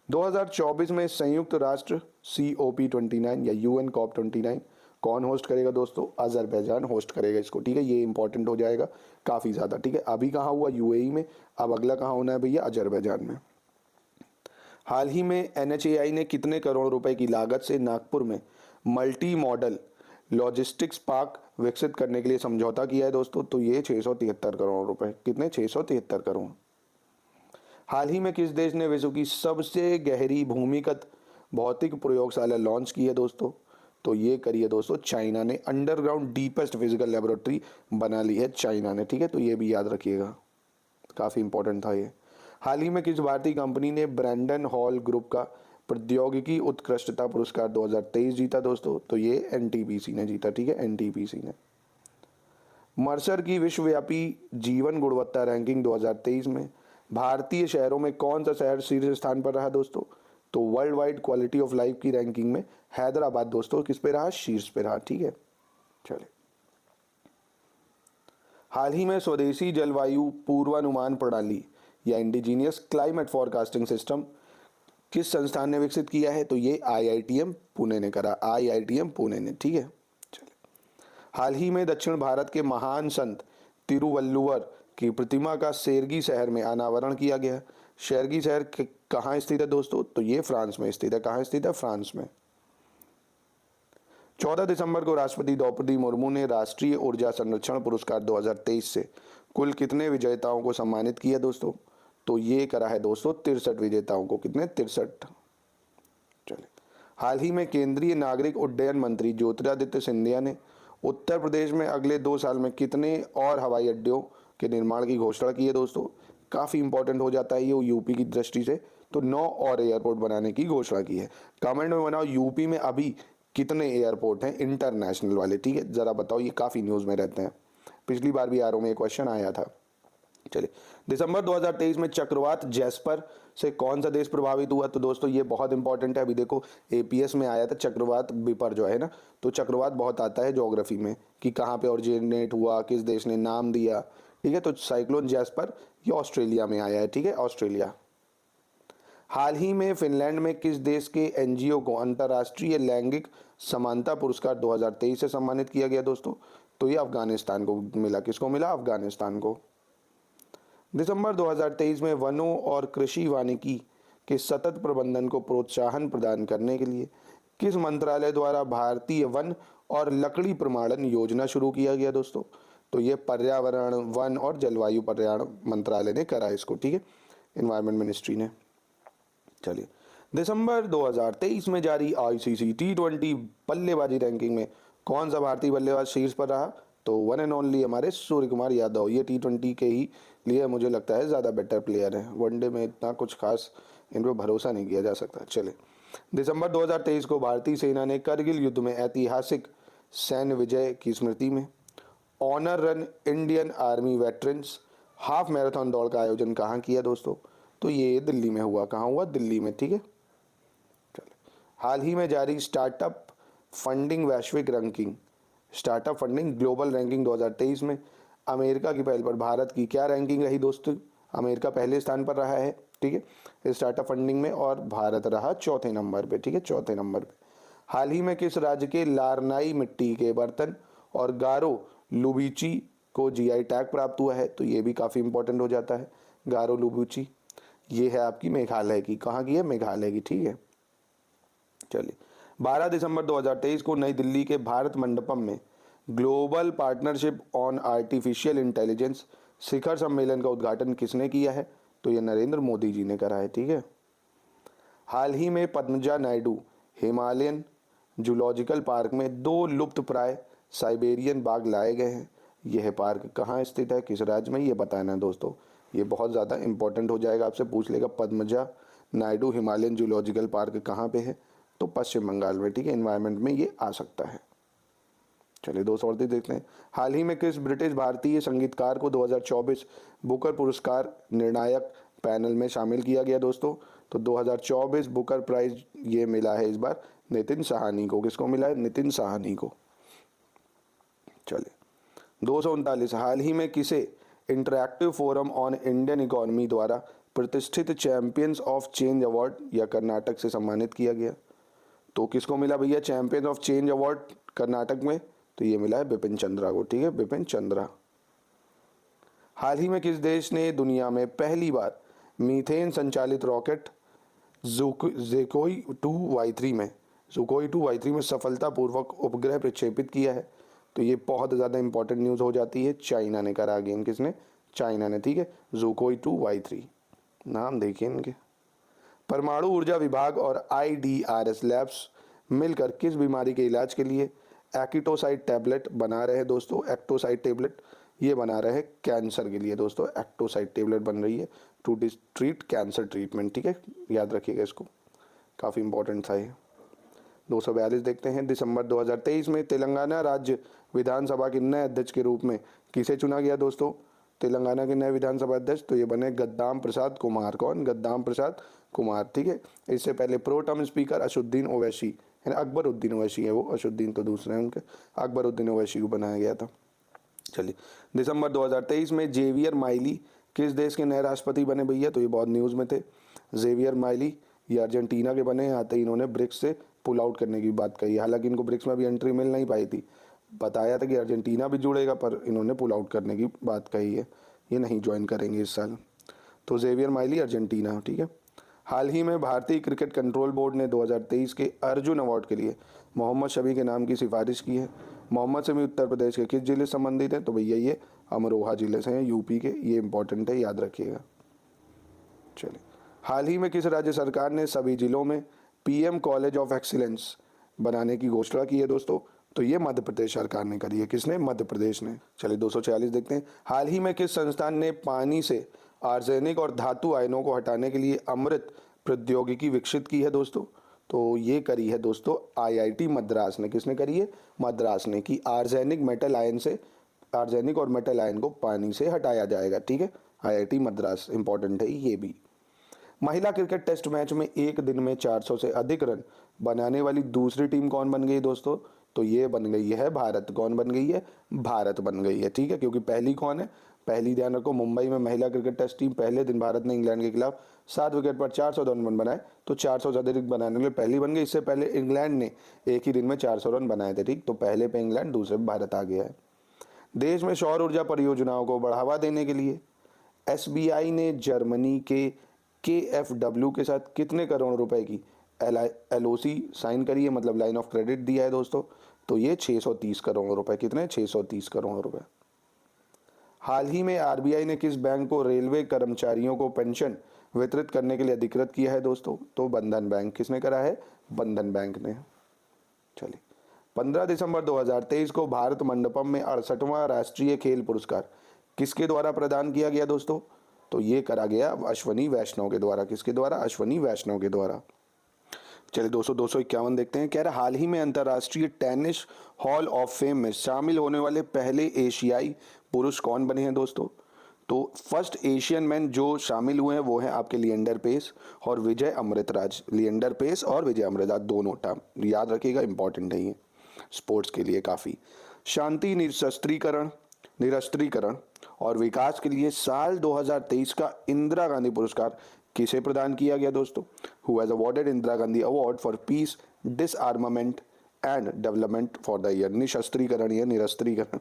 2024 में संयुक्त राष्ट्र COP29 या UN COP29 कौन होस्ट करेगा दोस्तों? अजरबैजान होस्ट करेगा इसको, ठीक है। ये इंपॉर्टेंट हो जाएगा काफ़ी ज़्यादा, ठीक है। अभी कहाँ हुआ? UAE में। अब अगला कहाँ होना है भैया? अजरबैजान में। हाल ही में NHAI ने कितने करोड़ रुपए की लागत से नागपुर में मल्टी मॉडल लॉजिस्टिक्स पार्क विकसित करने के लिए समझौता किया है दोस्तों? तो ये 673 करोड़ रुपए। कितने? 673 करोड़। हाल ही में किस देश ने विश्व की सबसे गहरी भूमिगत भौतिक प्रयोगशाला लॉन्च की है दोस्तों? तो ये करी है दोस्तों चाइना ने। अंडरग्राउंड डीपेस्ट फिजिकल लेबोरेटरी बना ली है चाइना ने, ठीक है, तो ये भी याद रखिएगा, काफ़ी इंपॉर्टेंट था ये। हाल ही में किस भारतीय कंपनी ने ब्रैंडन हॉल ग्रुप का प्रौद्योगिकी उत्कृष्टता पुरस्कार 2023 जीता दोस्तों? तो ये NTPC ने जीता, ठीक है, NTPC ने। मर्सर की विश्वव्यापी जीवन गुणवत्ता रैंकिंग 2023 में भारतीय शहरों में कौन सा शहर शीर्ष स्थान पर रहा दोस्तों? तो world wide quality of life की रैंकिंग में हैदराबाद दोस्तों किस पे रहा? शीर्ष पे रहा, ठीक है। चलिए, हाल ही में स्वदेशी जलवायु पूर्वानुमान प्रणाली या इंडिजीनियस क्लाइमेट फॉरकास्टिंग सिस्टम किस संस्थान ने विकसित किया है? तो ये IITM पुणे ने करा। IITM पुणे ने, ठीक है। चलिए, हाल ही में दक्षिण भारत के महान संत तिरुवल्लुवर की प्रतिमा का शेरगी शहर में अनावरण किया गया। शेरगी शहर कहाँ स्थित है दोस्तों? तो ये फ्रांस में स्थित है। कहाँ स्थित है? फ्रांस में। 14 दिसंबर को राष्ट्रपति द्रौपदी मुर्मू ने राष्ट्रीय ऊर्जा संरक्षण पुरस्कार 2023 से कुल कितने विजेताओं को सम्मानित किया दोस्तों? तो ये करा है दोस्तों 63 विजेताओं को। कितने? 63। चलिए, हाल ही में केंद्रीय नागरिक उड्डयन मंत्री ज्योतिरादित्य सिंधिया ने उत्तर प्रदेश में अगले 2 साल में कितने और हवाई अड्डों के निर्माण की घोषणा की है दोस्तों। काफ़ी इंपॉर्टेंट हो जाता है ये यूपी की दृष्टि से। तो 9 और एयरपोर्ट बनाने की घोषणा की है। कमेंट में बनाओ यूपी में अभी कितने एयरपोर्ट हैं इंटरनेशनल वाले, ठीक है, ज़रा बताओ, ये काफ़ी न्यूज़ में रहते हैं। पिछली बार भी आरओ में एक क्वेश्चन आया था। चलिए, दिसंबर 2023 में चक्रवात जैस्पर से कौन सा देश प्रभावित हुआ। तो दोस्तों ये बहुत इंपॉर्टेंट है। अभी देखो एपीएस में आया था चक्रवात विपर जो है ना, तो चक्रवात बहुत आता है ज्योग्राफी में कि कहाँ पे ओरिजिनेट हुआ, किस देश ने नाम दिया, ठीक है। तो साइक्लोन जैस्पर ये ऑस्ट्रेलिया में आया है, ठीक है, ऑस्ट्रेलिया। हाल ही में फिनलैंड में किस देश के एनजीओ को अंतर्राष्ट्रीय लैंगिक समानता पुरस्कार 2023 से सम्मानित किया गया दोस्तों। तो ये अफगानिस्तान को मिला। किसको मिला? अफगानिस्तान को। दिसंबर 2023 में वनों और कृषि वानिकी के सतत प्रबंधन को प्रोत्साहन प्रदान करने के लिए किस मंत्रालय द्वारा भारतीय वन और लकड़ी प्रमाणन योजना शुरू किया गया दोस्तों। तो ये पर्यावरण, वन और जलवायु पर्यावरण मंत्रालय ने करा इसको, ठीक है, एनवायरमेंट मिनिस्ट्री ने। चलिए, दिसंबर 2023 में जारी आईसीसी T20 बल्लेबाजी रैंकिंग में कौन सा भारतीय बल्लेबाज शीर्ष पर रहा। तो वन एंड ओनली हमारे सूर्य कुमार यादव। ये T20 के ही लिए मुझे लगता है ज़्यादा बेटर प्लेयर है। वनडे में इतना कुछ खास इन पर भरोसा नहीं किया जा सकता। चले, दिसंबर 2023 को भारतीय सेना ने करगिल युद्ध में ऐतिहासिक सैन्य विजय की स्मृति में honour run Indian army veterans half marathon दौड़ का आयोजन कहाँ किया दोस्तों। तो ये दिल्ली में हुआ। कहाँ हुआ? दिल्ली में, ठीक है। चलिए, हाल ही में जारी स्टार्टअप फंडिंग वैश्विक ranking, startup funding global ranking 2023 में अमेरिका की पहल पर भारत की क्या रैंकिंग रही दोस्तों। अमेरिका पहले स्थान पर रहा है, ठीक है, स्टार्टअप फंडिंग में, और भारत रहा चौथे नंबर पे, ठीक है, चौथे नंबर पे। हाल ही में किस राज्य के लारनाई मिट्टी के बर्तन और गारो लुबीची को जीआई टैग प्राप्त हुआ है। तो ये भी काफ़ी इंपॉर्टेंट हो जाता है। गारो लुबीची ये है आपकी मेघालय की। कहाँ की है? मेघालय की, ठीक है। चलिए, 12 दिसंबर 2023 को नई दिल्ली के भारत मंडपम में global partnership on artificial intelligence शिखर सम्मेलन का उद्घाटन किसने किया है। तो ये नरेंद्र मोदी जी ने करा है, ठीक है। हाल ही में Padmaja Naidu Himalayan zoological park में 2 लुप्त प्राय साइबेरियन बाघ लाए गए हैं। यह पार्क कहाँ स्थित है, किस राज्य में, ये बताना है दोस्तों। ये बहुत ज़्यादा इंपॉर्टेंट हो जाएगा, आपसे पूछ लेगा Padmaja Naidu Himalayan zoological park कहाँ पे है। तो पश्चिम बंगाल में, ठीक है, एनवायरनमेंट में ये आ सकता है। चलिए, 2 और देखते हैं। हाल ही में किस ब्रिटिश भारतीय संगीतकार को 2024 बुकर पुरस्कार निर्णायक पैनल में शामिल किया गया दोस्तों। तो 2024 बुकर प्राइज ये मिला है इस बार नितिन साहनी को। किसको मिला है? नितिन साहनी को। चलिए, 239 हाल ही में किसे interactive forum on Indian economy द्वारा प्रतिष्ठित चैंपियंस ऑफ चेंज अवार्ड या कर्नाटक से सम्मानित किया गया। तो किसको मिला भैया champion of change award Karnataka में? तो ये मिला है बिपिन चंद्रा को, ठीक है, बिपिन चंद्रा। हाल ही में किस देश ने दुनिया में पहली बार मीथेन संचालित रॉकेट ज़ुकोई 2Y3 में सफलतापूर्वक उपग्रह प्रक्षेपित किया है? तो ये बहुत ज़्यादा इंपॉर्टेंट न्यूज़ हो जाती है। चाइना ने करा। अगेन किसने? चाइना ने, ठीक है, ज़ुकोई 2Y3 नाम देखिए इनके। परमाणु ऊर्जा विभाग और IDRS लैब्स मिलकर किस बीमारी के इलाज के लिए एक्टोसाइड टैबलेट बना रहे हैं दोस्तों। एक्टोसाइड टैबलेट ये बना रहे हैं कैंसर के लिए दोस्तों। एक्टोसाइड टैबलेट बन रही है टू ट्रीट कैंसर ट्रीटमेंट, ठीक है, याद रखिएगा इसको, काफ़ी इंपॉर्टेंट था ये। 242 देखते हैं। दिसंबर 2023 में तेलंगाना राज्य विधानसभा के नए अध्यक्ष के रूप में किसे चुना गया दोस्तों। तेलंगाना के नए विधानसभा अध्यक्ष तो ये बने गद्दाम प्रसाद कुमार। कौन? गद्दाम प्रसाद कुमार, ठीक है। इससे पहले pro term speaker Asaduddin Owaisi, Akbaruddin Owaisi है वो, असुद्दीन तो दूसरे हैं उनके, अकबरुद्दीन ओवैसी को बनाया गया था। चलिए, दिसंबर 2023 में जेवियर माइली किस देश के नए राष्ट्रपति बने भैया। तो ये बहुत न्यूज़ में थे। जेवियर माइली ये अर्जेंटीना के बने। आते ही इन्होंने ब्रिक्स से पुल आउट करने की बात कही। हालांकि इनको ब्रिक्स में भी एंट्री मिल नहीं पाई थी, बताया था कि अर्जेंटीना भी जुड़ेगा, पर इन्होंने पुल आउट करने की बात कही है, ये नहीं ज्वाइन करेंगे इस साल। तो जेवियर माइली अर्जेंटीना, ठीक है। हाल ही में भारतीय क्रिकेट कंट्रोल बोर्ड ने 2023 के अर्जुन अवार्ड के लिए मोहम्मद शमी के नाम की सिफारिश की है। मोहम्मद शमी उत्तर प्रदेश के किस जिले से संबंधित हैं। तो भैया ये अमरोहा जिले से हैं, यूपी के। ये इंपॉर्टेंट है, याद रखिएगा। चलिए, हाल ही में किस राज्य सरकार ने सभी जिलों में पीएम कॉलेज ऑफ एक्सीलेंस बनाने की घोषणा की है दोस्तों? तो ये मध्य प्रदेश सरकार ने करी है। किसने? मध्य प्रदेश ने। चलिए 246 देखते हैं। हाल ही में किस संस्थान ने पानी से आर्सेनिक और धातु आयनों को हटाने के लिए अमृत प्रौद्योगिकी विकसित की है दोस्तों? तो ये करी है दोस्तों आईआईटी मद्रास ने। किसने करी है? मद्रास ने, कि आर्सेनिक मेटल आयन से, आर्सेनिक और मेटल आयन को पानी से हटाया जाएगा। ठीक है, आईआईटी मद्रास, इंपॉर्टेंट है ये भी। महिला क्रिकेट टेस्ट मैच में एक दिन में 400 से अधिक रन बनाने वाली दूसरी टीम कौन बन गई दोस्तों? तो ये बन गई है भारत। कौन बन गई है? भारत बन गई है। ठीक है, क्योंकि पहली कौन है? पहली, ध्यान रखो, मुंबई में महिला क्रिकेट टेस्ट टीम, पहले दिन भारत ने इंग्लैंड के खिलाफ 7 विकेट पर 402 रन बनाए, तो 400 से अधिक बनाने के लिए पहली बन गई। इससे पहले इंग्लैंड ने एक ही दिन में 400 रन बनाए थे। ठीक, तो पहले पे इंग्लैंड, दूसरे पे भारत आ गया है। देश में सौर ऊर्जा परियोजनाओं को बढ़ावा देने के लिए एसबीआई ने जर्मनी के KfW के साथ कितने करोड़ रुपए की LOC साइन करी है, मतलब लाइन ऑफ क्रेडिट दिया है दोस्तों? तो ये 630 करोड़ रुपए। कितने? 630 करोड़ रुपए। हाल ही में आरबीआई ने किस बैंक को रेलवे कर्मचारियों को पेंशन वितरित करने के लिए अधिकृत किया है दोस्तों? तो बंधन बैंक। किसने करा है? बंधन बैंक ने। चलिए 15 दिसंबर 2023 को भारत मंडपम में 68वां राष्ट्रीय खेल पुरस्कार किसके द्वारा प्रदान किया गया दोस्तों? तो ये करा गया अश्वनी वैष्णव के द्वारा। किसके द्वारा? अश्वनी वैष्णव के द्वारा। चलिए 251 देखते हैं। कह रहा हाल ही में अंतर्राष्ट्रीय टेनिस हॉल ऑफ फेम में शामिल होने वाले पहले एशियाई पुरुष कौन बने हैं दोस्तों? तो फर्स्ट एशियन मैन जो शामिल हुए हैं वो हैं आपके लिएंडर पेस और विजय अमृतराज। लिएंडर पेस और विजय अमृतराज दोनों टर्म याद रखिएगा, इंपॉर्टेंट है ये स्पोर्ट्स के लिए काफ़ी। शांति निरस्त्रीकरण और विकास के लिए साल 2023 का इंदिरा गांधी पुरस्कार किसे प्रदान किया गया दोस्तों? Who has awarded Indira Gandhi award for peace, disarmament and development for the year. निशस्त्रीकरण या निरस्त्रीकरण।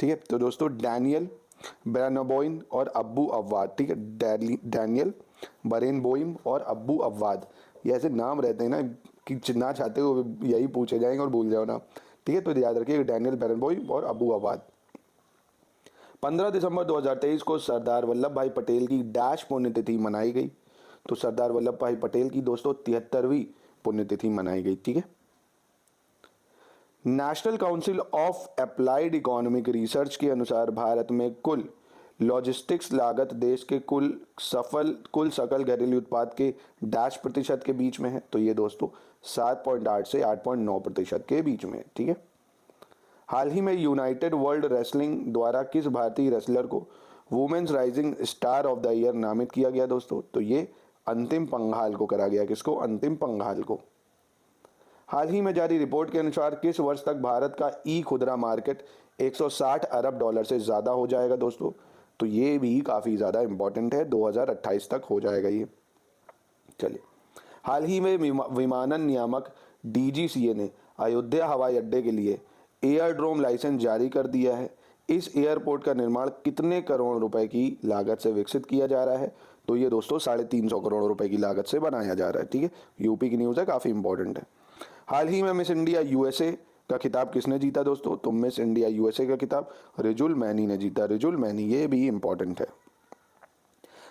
ठीक है, तो दोस्तों डैनियल बेरेनबोइम और अब्बू अव्वाद। ठीक है, डैनियल बेरेनबोइम और अब्बू अव्वाद, ये ऐसे नाम रहते हैं ना कि जितना चाहते हो यही पूछे जाएंगे और भूल जाओ ना। ठीक है, तो याद रखिए डैनियल बेरेनबोइम और अब्बू अव्वाद। 15 दिसंबर 2023 को सरदार वल्लभ भाई पटेल की डैश पुण्यतिथि मनाई गई। तो सरदार वल्लभ भाई पटेल की दोस्तों 73वीं पुण्यतिथि मनाई गई। ठीक है, national council of applied economic research के अनुसार भारत में कुल लॉजिस्टिक्स लागत देश के कुल सकल घरेलू उत्पाद के डैश प्रतिशत के बीच में है। तो ये दोस्तों 7.8 से 8.9% के बीच में है। ठीक है, हाल ही में यूनाइटेड वर्ल्ड रेसलिंग द्वारा किस भारतीय रेसलर को women's rising star of the year नामित किया गया दोस्तों? तो ये अंतिम पंघाल को करा गया। किसको? अंतिम पंघाल को। हाल ही में जारी रिपोर्ट के अनुसार किस वर्ष तक भारत का ई खुदरा मार्केट 160 अरब डॉलर से ज़्यादा हो जाएगा दोस्तों? तो ये भी काफ़ी ज़्यादा इंपॉर्टेंट है, 2028 तक हो जाएगा ये। चलिए, हाल ही में विमानन नियामक DGCA ने अयोध्या हवाई अड्डे के लिए एयरड्रोम लाइसेंस जारी कर दिया है। इस एयरपोर्ट का निर्माण कितने करोड़ रुपए की लागत से विकसित किया जा रहा है? तो ये दोस्तों 350 करोड़ रुपए की लागत से बनाया जा रहा है। ठीक है, यूपी की न्यूज़ है, काफ़ी इंपॉर्टेंट है। हाल ही में मिस इंडिया USA का खिताब किसने जीता दोस्तों? तो मिस इंडिया USA का खिताब रिजुल मैनी ने जीता। रिजुल मैनी, ये भी इंपॉर्टेंट है।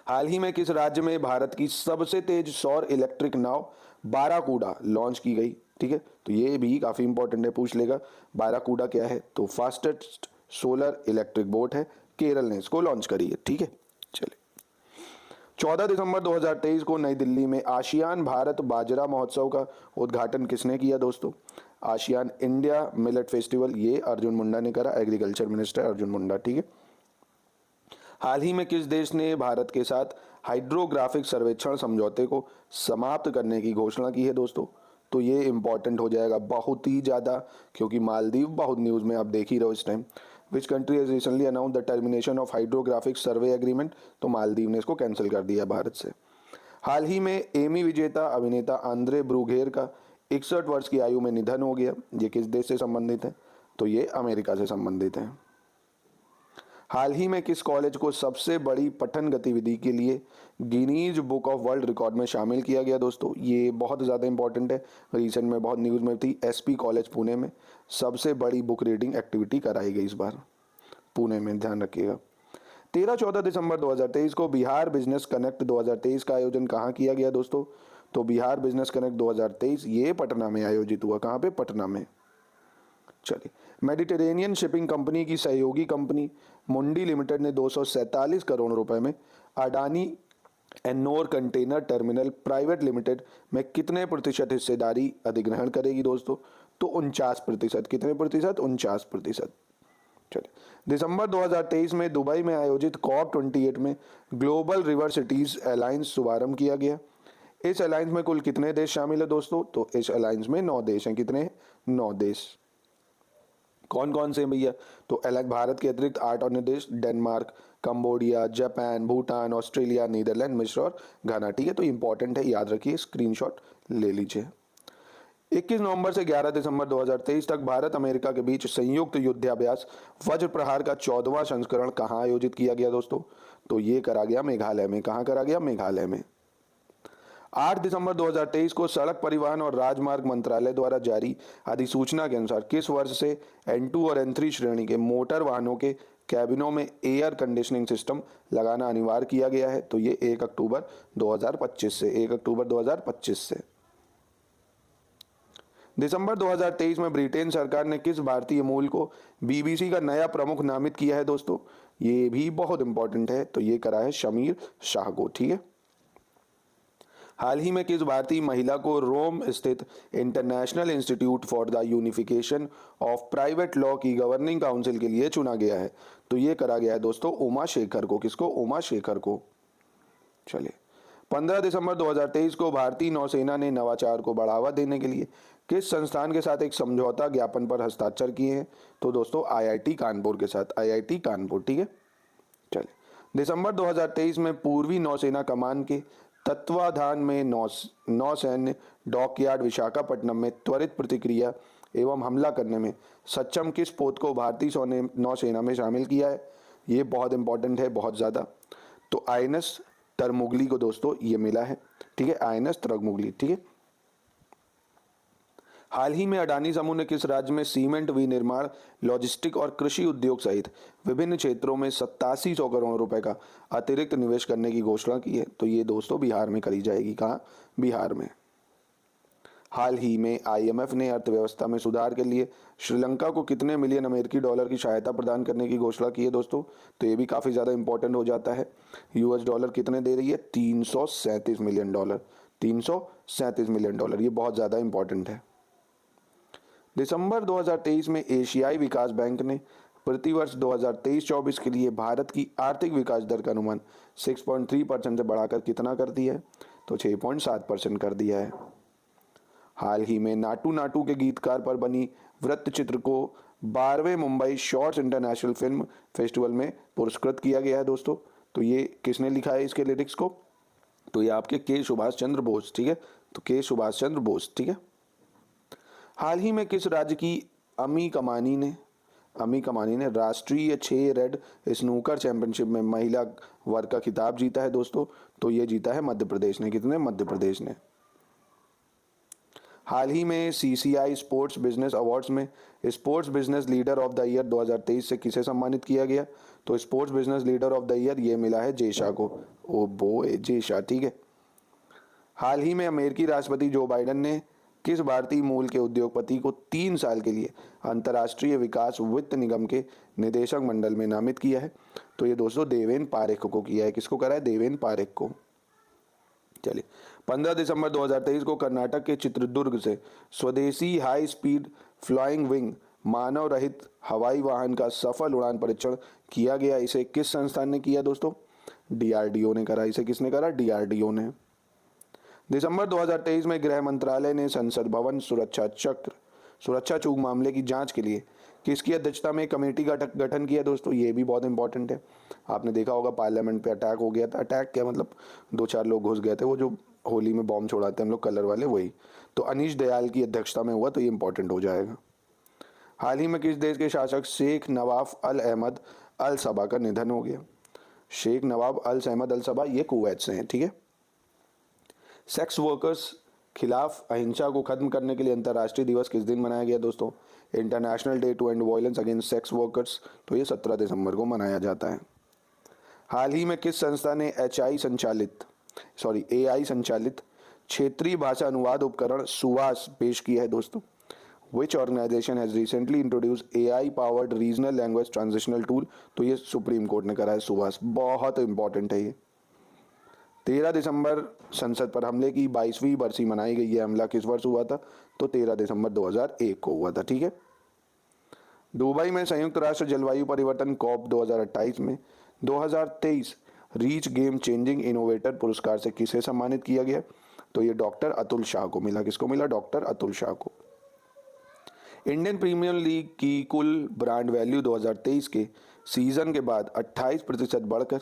हाल ही में किस राज्य में भारत की सबसे तेज सौर इलेक्ट्रिक नाव बाराकूडा लॉन्च की गई? ठीक है, तो ये भी काफ़ी इंपॉर्टेंट है, पूछ लेगा। बाराकूडा क्या है? तो फास्टेस्ट सोलर इलेक्ट्रिक बोट है, केरल ने इसको लॉन्च करी है। ठीक है, चलिए 14 दिसंबर 2023 को नई दिल्ली में आशियान भारत बाजरा महोत्सव का उद्घाटन किसने किया दोस्तों? आशियान इंडिया मिलेट फेस्टिवल, ये अर्जुन मुंडा ने करा, एग्रीकल्चर मिनिस्टर अर्जुन मुंडा। ठीक है, हाल ही में किस देश ने भारत के साथ हाइड्रोग्राफिक सर्वेक्षण समझौते को समाप्त करने की घोषणा की है दोस्तों? तो ये इंपॉर्टेंट हो जाएगा बहुत ही ज़्यादा, क्योंकि मालदीव बहुत न्यूज़ में आप देख ही रहो इस time. Which country has recently announce the termination of hydrographic survey agreement? तो मालदीव ने इसको कैंसिल कर दिया भारत से। हाल ही में एमी विजेता अभिनेता आंद्रे ब्रूघेर का 61 वर्ष की आयु में निधन हो गया। ये किस देश से संबंधित है? तो ये अमेरिका से संबंधित है। हाल ही में किस कॉलेज को सबसे बड़ी पठन गतिविधि के लिए Guinness book of world record में शामिल किया गया दोस्तों? ये बहुत ज़्यादा इंपॉर्टेंट है, रिसेंट में बहुत न्यूज़ में थी। SP कॉलेज पुणे में सबसे बड़ी बुक रीडिंग एक्टिविटी कराई गई इस बार पुणे में, ध्यान रखिएगा। 13-14 दिसंबर 2023 को बिहार बिजनेस कनेक्ट 2023 का आयोजन कहाँ किया गया दोस्तों? तो बिहार बिजनेस कनेक्ट 2023 ये पटना में आयोजित हुआ। कहाँ पे? पटना में। चलिए, मेडिटेरेनियन शिपिंग कंपनी की सहयोगी कंपनी मुंडी लिमिटेड ने 247 करोड़ रुपए में Adani Ennore container terminal private limited में कितने प्रतिशत हिस्सेदारी अधिग्रहण करेगी दोस्तों? तो 49%। कितने प्रतिशत? 49%। चलिए, दिसंबर 2023 में दुबई में आयोजित COP28 में ग्लोबल रिवर सिटीज अलायंस शुभारंभ किया गया। इस अलायंस में कुल कितने देश शामिल है दोस्तों? तो इस अलायंस में 9 देश हैं। कितने? 9 देश। कौन कौन से भैया? तो अलग भारत के अतिरिक्त 8 अन्य देश, Denmark, Cambodia, Japan, Bhutan, Australia, Netherlands, मिस्र और घाना। ठीक है, तो इंपॉर्टेंट है, याद रखिए, स्क्रीनशॉट ले लीजिए। 21 नवंबर से 11 दिसंबर 2023 तक भारत अमेरिका के बीच संयुक्त युद्धाभ्यास वज्र प्रहार का 14वां संस्करण कहाँ आयोजित किया गया दोस्तों? तो ये करा गया मेघालय में। कहाँ करा गया? मेघालय में। 8 दिसंबर 2023 को सड़क परिवहन और राजमार्ग मंत्रालय द्वारा जारी अधिसूचना के अनुसार किस वर्ष से N2 और N3 श्रेणी के मोटर वाहनों के कैबिनों में एयर कंडीशनिंग सिस्टम लगाना अनिवार्य किया गया है? तो ये 1 अक्टूबर 2025 से। 1 अक्टूबर 2025 से। दिसंबर 2023 में ब्रिटेन सरकार ने किस भारतीय मूल को BBC का नया प्रमुख नामित किया है दोस्तों? ये भी बहुत इंपॉर्टेंट है, तो ये करा है शमीर शाह को। ठीक है। हाल ही में किस भारतीय महिला को रोम स्थित international institute for the unification of private law की गवर्निंग काउंसिल के लिए चुना गया है? तो ये करा गया है दोस्तों उमा शेखर को। किसको? उमा शेखर को। चलिए, 15 दिसंबर 2023 को भारतीय नौसेना ने नवाचार को बढ़ावा देने के लिए किस संस्थान के साथ एक समझौता ज्ञापन पर हस्ताक्षर किए हैं? तो दोस्तों IIT कानपुर के साथ। IIT कानपुर। ठीक है। चलिए, दिसंबर 2023 में पूर्वी नौसेना कमान के तत्वाधान में नौसैन्य डॉकयार्ड विशाखापट्टनम में त्वरित प्रतिक्रिया एवं हमला करने में सक्षम किस पोत को भारतीय नौसेना में शामिल किया है? ये बहुत इंपॉर्टेंट है, बहुत ज़्यादा। तो INS तरमुगली को दोस्तों ये मिला है। ठीक है, INS तरमुगली। ठीक है। हाल ही में अडानी समूह ने किस राज्य में सीमेंट विनिर्माण, लॉजिस्टिक और कृषि उद्योग सहित विभिन्न क्षेत्रों में 8700 करोड़ रुपए का अतिरिक्त निवेश करने की घोषणा की है? तो ये दोस्तों बिहार में करी जाएगी। कहाँ? बिहार में। हाल ही में IMF ने अर्थव्यवस्था में सुधार के लिए श्रीलंका को कितने मिलियन अमेरिकी डॉलर की सहायता प्रदान करने की घोषणा की है दोस्तों? तो ये भी काफ़ी ज़्यादा इंपॉर्टेंट हो जाता है। US डॉलर कितने दे रही है? 337 मिलियन डॉलर। 337 मिलियन डॉलर, ये बहुत ज़्यादा इंपॉर्टेंट है। दिसंबर 2023 में एशियाई विकास बैंक ने प्रतिवर्ष 2023-24 के लिए भारत की आर्थिक विकास दर का अनुमान 6.3% से बढ़ाकर कितना कर दिया है? तो 6.7% कर दिया है। हाल ही में नाटू नाटू के गीतकार पर बनी वृत्तचित्र को 12वें Mumbai shorts international film festival में पुरस्कृत किया गया है दोस्तों। तो ये किसने लिखा है इसके लिरिक्स को? तो ये आपके के सुभाष चंद्र बोस। ठीक है, तो के सुभाष चंद्र बोस। ठीक है। हाल ही में किस राज्य की अमी कमानी ने राष्ट्रीय 6 रेड स्नूकर चैंपियनशिप में महिला वर्ग का खिताब जीता है दोस्तों? तो ये जीता है मध्य प्रदेश ने। कितने? मध्य प्रदेश ने। हाल ही में CCI स्पोर्ट्स बिजनेस अवार्ड्स में sports business leader of the year 2023 से किसे सम्मानित किया गया? तो sports business leader of the year ये मिला है जेशा को। ओ बोए, जेशा। ठीक है। हाल ही में अमेरिकी राष्ट्रपति जो बाइडेन ने किस भारतीय मूल के उद्योगपति को 3 साल के लिए अंतर्राष्ट्रीय विकास वित्त निगम के निदेशक मंडल में नामित किया है? तो ये दोस्तों देवेन पारेख को किया है। किसको करा है? देवेन पारेख को। चलिए, 15 दिसंबर 2023 को कर्नाटक के चित्रदुर्ग से स्वदेशी हाई स्पीड फ्लाइंग विंग मानव रहित हवाई वाहन का सफल उड़ान परीक्षण किया गया। इसे किस संस्थान ने किया दोस्तों? DRDO ने करा। इसे किसने करा? DRDO ने। दिसंबर 2023 में गृह मंत्रालय ने संसद भवन सुरक्षा चूक मामले की जांच के लिए किसकी अध्यक्षता में कमेटी का गठन किया दोस्तों? ये भी बहुत इंपॉर्टेंट है। आपने देखा होगा पार्लियामेंट पे अटैक हो गया था। अटैक क्या मतलब, 2-4 लोग घुस गए थे, वो जो होली में बॉम्ब छोड़ाते हैं हम लोग कलर वाले, वही। तो अनीश दयाल की अध्यक्षता में हुआ, तो ये इंपॉर्टेंट हो जाएगा। हाल ही में किस देश के शासक शेख नवाफ अल अहमद अल सबा का निधन हो गया? शेख नवाब अल अहमद अल सबा ये कुवैत से हैं। ठीक है। सेक्स वर्कर्स खिलाफ अहिंसा को खत्म करने के लिए अंतर्राष्ट्रीय दिवस किस दिन मनाया गया दोस्तों? International day to end violence against sex workers. तो ये 17 दिसंबर को मनाया जाता है। हाल ही में किस संस्था ने AI संचालित क्षेत्रीय भाषा अनुवाद उपकरण सुवास पेश किया है दोस्तों। Which organisation has recently introduce AI powered regional language transitional tool, तो ये सुप्रीम कोर्ट ने करा है सुवास, बहुत इंपॉर्टेंट है ये। 13 दिसंबर संसद पर हमले की 22वीं बरसी मनाई गई है। हमला किस वर्ष हुआ था? तो 13 दिसंबर 2001 को हुआ था, ठीक है। दुबई में संयुक्त राष्ट्र जलवायु परिवर्तन COP 2028 में 2023 रीच गेम चेंजिंग इनोवेटर पुरस्कार से किसे सम्मानित किया गया? तो ये डॉक्टर अतुल शाह को मिला। किसको मिला? डॉक्टर अतुल शाह को। इंडियन प्रीमियर लीग की कुल ब्रांड वैल्यू 2023 के सीजन के बाद 28% बढ़कर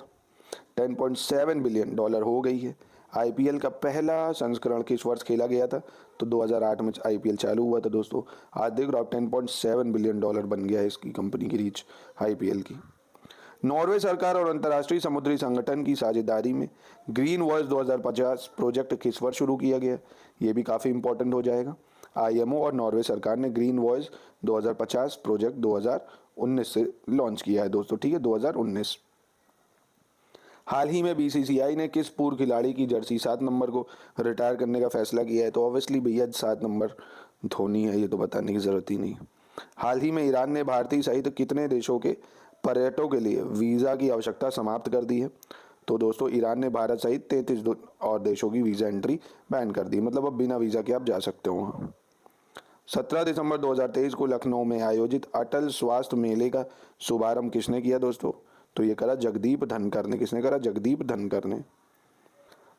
$10.7 बिलियन हो गई है। IPL का पहला संस्करण किस वर्ष खेला गया था? तो 2008 में IPL चालू हुआ था दोस्तों। आज देख रहा $10.7 बिलियन बन गया है इसकी कंपनी की रीच IPL की। नॉर्वे सरकार और अंतर्राष्ट्रीय समुद्री संगठन की साझेदारी में ग्रीन वॉइस 2050 प्रोजेक्ट किस वर्ष शुरू किया गया? ये भी काफ़ी इंपॉर्टेंट हो जाएगा। IMO और नॉर्वे सरकार ने ग्रीन वॉइस 2050 प्रोजेक्ट 2019 से लॉन्च किया है दोस्तों, ठीक है, 2019। हाल ही में BCCI ने किस पूर्व खिलाड़ी की जर्सी 7 नंबर को रिटायर करने का फैसला किया है? तो ऑब्वियसली भैया 7 नंबर धोनी है, ये तो बताने की ज़रूरत ही नहीं। हाल ही में ईरान ने भारतीय सहित कितने देशों के पर्यटकों के लिए वीज़ा की आवश्यकता समाप्त कर दी है? तो दोस्तों ईरान ने भारत सहित 33 और देशों की वीज़ा एंट्री बैन कर दी, मतलब अब बिना वीज़ा के आप जा सकते हो। 17 दिसंबर 2023 को लखनऊ में आयोजित अटल स्वास्थ्य मेले का शुभारंभ किसने किया दोस्तों? तो ये करा जगदीप धनकर ने। किसने करा? जगदीप धनकर ने।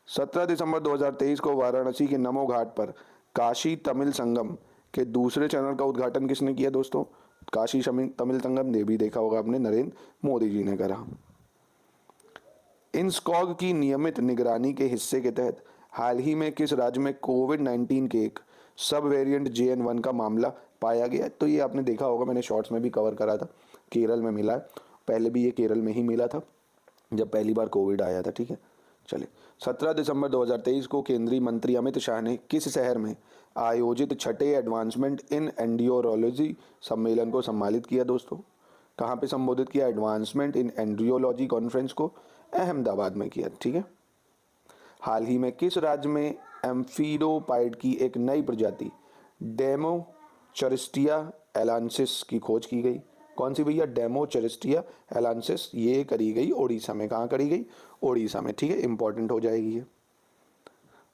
17 दिसंबर 2023 को वाराणसी के नमो घाट पर काशी तमिल संगम के दूसरे चैनल का उद्घाटन किसने किया दोस्तों? काशी तमिल संगम, ये भी देखा होगा आपने, नरेंद्र मोदी जी ने करा। इंस्कॉग की नियमित निगरानी के हिस्से के तहत हाल ही में किस राज्य में कोविड-19 के एक सब वेरिएंट JN1 का मामला पाया गया? तो ये आपने देखा होगा, मैंने शॉर्ट्स में भी कवर करा था, केरल में मिला है। पहले भी ये केरल में ही मिला था जब पहली बार कोविड आया था, ठीक है। चलिए, 17 दिसंबर 2023 को केंद्रीय मंत्री अमित शाह ने किस शहर में आयोजित छठे एडवांसमेंट इन एंडियोलॉजी सम्मेलन को सम्मानित किया दोस्तों? कहाँ पे संबोधित किया? एडवांसमेंट इन एंड्रियोलॉजी कॉन्फ्रेंस को अहमदाबाद में किया, ठीक है। हाल ही में किस राज्य में एम्फीडोपाइड की एक नई प्रजाति डेमोचरिस्टिया एलांसिस की खोज की गई? कौन सी भैया? डेमोचरिस्टिया एलांसिस, ये करी गई ओडिशा में। कहाँ करी गई? ओडिशा में, ठीक है, इंपॉर्टेंट हो जाएगी ये।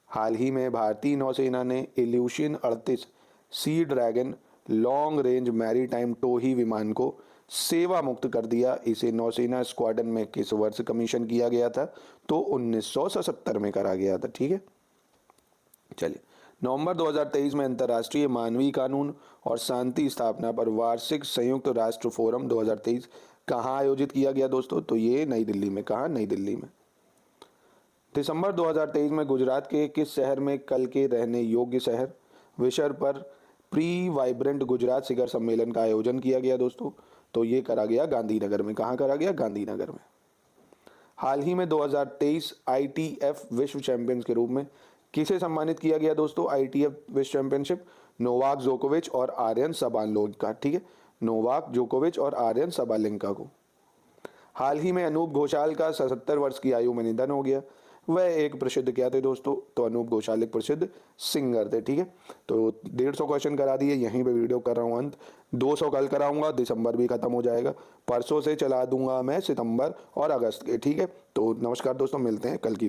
हाल ही में भारतीय नौसेना ने evolution 38 sea dragon long range maritime टोही विमान को सेवा मुक्त कर दिया। इसे नौसेना स्क्वाड्रन में किस वर्ष कमीशन किया गया था? तो 1977 में करा गया था, ठीक है। चलिए, नवंबर 2023 में अंतर्राष्ट्रीय मानवीय कानून और शांति स्थापना पर वार्षिक संयुक्त राष्ट्र फोरम 2023 कहाँ आयोजित किया गया दोस्तों? तो ये नई दिल्ली में। कहाँ? नई दिल्ली में। दिसंबर 2023 में गुजरात के किस शहर में कल के रहने योग्य शहर विषय पर प्री वाइब्रेंट गुजरात शिखर सम्मेलन का आयोजन किया गया दोस्तों? तो ये करा गया गांधीनगर में। कहाँ करा गया? गांधीनगर में। हाल ही में 2023 ITF विश्व चैंपियंस के रूप में किसे सम्मानित किया गया दोस्तों? ITF विश्व चैंपियनशिप नोवाक जोकोविच और आर्यन सबालेंका, ठीक है, नोवाक जोकोविच और आर्यन सबालेंका को। हाल ही में अनूप घोषाल का 77 वर्ष की आयु में निधन हो गया। वह एक प्रसिद्ध क्या थे दोस्तों? तो अनूप घोषाल एक प्रसिद्ध सिंगर थे, ठीक है। तो 150 क्वेश्चन करा दिए, यहीं पे वीडियो कर रहा हूँ अंत। 200 कल कराऊंगा, दिसंबर भी खत्म हो जाएगा। परसों से चला दूंगा मैं सितंबर और अगस्त के, ठीक है। तो नमस्कार दोस्तों, मिलते हैं कल की